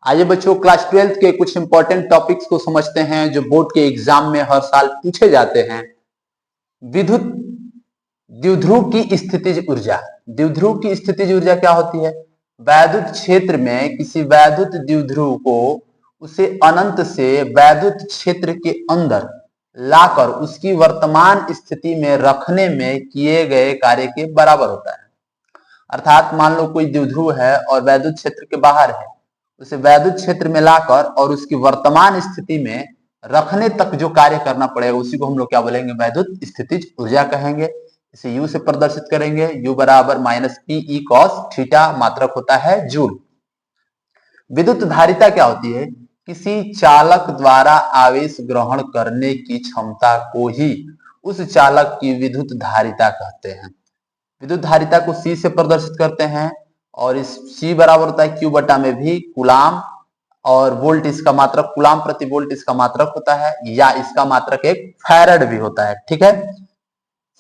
आइए बच्चों, class 12th के कुछ इंपॉर्टेंट टॉपिक्स को समझते हैं जो बोर्ड के एग्जाम में हर साल पूछे जाते हैं। विद्युत द्विध्रुव की स्थितिज ऊर्जा। द्विध्रुव की स्थितिज ऊर्जा क्या होती है? वैद्युत क्षेत्र में किसी वैद्युत द्विध्रुव को उसे अनंत से वैद्युत क्षेत्र के अंदर लाकर उसकी वर्तमान स्थिति में रखने में किए गए कार्य के बराबर होता है। अर्थात मान लो कोई द्विध्रुव है और वैद्युत क्षेत्र के बाहर है, उसे वैद्युत क्षेत्र में लाकर और उसकी वर्तमान स्थिति में रखने तक जो कार्य करना पड़ेगा उसी को हम लोग क्या बोलेंगे? वैद्युत स्थितिज ऊर्जा कहेंगे। इसे U से प्रदर्शित करेंगे। U बराबर minus P E cos theta, मात्रक होता है जूल। विद्युत धारिता क्या होती है? किसी चालक द्वारा आवेश ग्रहण करने की क्षमता को ही उस चालक की विद्युत धारिता कहते हैं। विद्युत धारिता को C से प्रदर्शित करते हैं और इस C बराबर होता है Q बटा में भी कूलाम, और वोल्ट इसका मात्रक, कूलाम प्रति वोल्ट इसका मात्रक होता है, या इसका मात्रक एक फैराड भी होता है। ठीक है।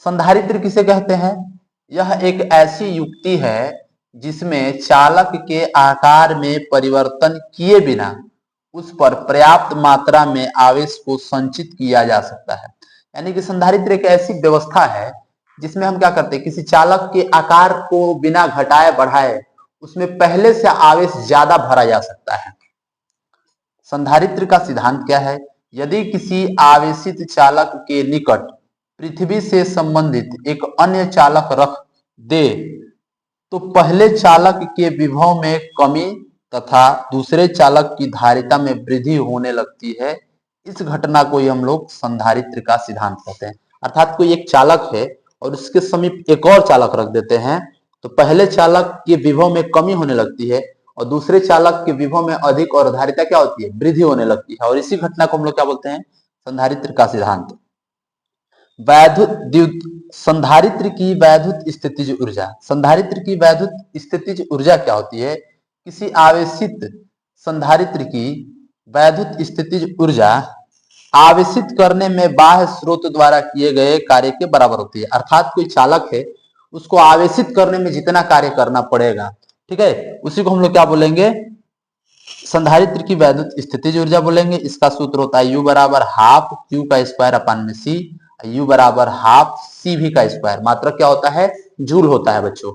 संधारित्र किसे कहते हैं? यह एक ऐसी युक्ति है जिसमें चालक के आकार में परिवर्तन किए बिना उस पर पर्याप्त मात्रा में आवेश को संचित किया जा सकता है। यानी कि संधारित्र एक ऐसी व्यवस्था है जिसमें हम क्या करते हैं, किसी चालक के आकार को बिना घटाए बढ़ाए उसमें पहले से आवेश ज्यादा भरा जा सकता है। संधारित्र का सिद्धांत क्या है? यदि किसी आवेशित चालक के निकट पृथ्वी से संबंधित एक अन्य चालक रख दे तो पहले चालक के विभव में कमी तथा दूसरे चालक की धारिता में वृद्धि होने लगती है। इस घटना को ही हम लोग संधारित्र का सिद्धांत कहते हैं। अर्थात कोई एक चालक है और उसके समीप एक और चालक रख देते हैं तो पहले चालक के विभव में कमी होने लगती है और दूसरे चालक के विभव में अधिक, और धारिता क्या होती है? वृद्धि होने लगती है। और इसी घटना को हम लोग क्या बोलते हैं? संधारित्र का सिद्धांत। संधारित्र की वैद्युत स्थितिज ऊर्जा। संधारित्र की वैद्युत स्थितिज ऊर्जा क्या होती है? किसी आवेशित संधारित्र की वैद्युत स्थितिज ऊर्जा आवेशित करने में बाह्य स्रोत द्वारा किए गए कार्य के बराबर होती है। अर्थात कोई चालक है, उसको आवेशित करने में जितना कार्य करना पड़ेगा, ठीक है, उसी को हम लोग क्या बोलेंगे? संधारित्र की वैद्युत स्थितिज ऊर्जा बोलेंगे। इसका सूत्र होता है U बराबर हाफ Q का स्क्वायर अपान में C, U बराबर हाफ CV का स्क्वायर। मात्रक क्या होता है? जूल होता है बच्चों।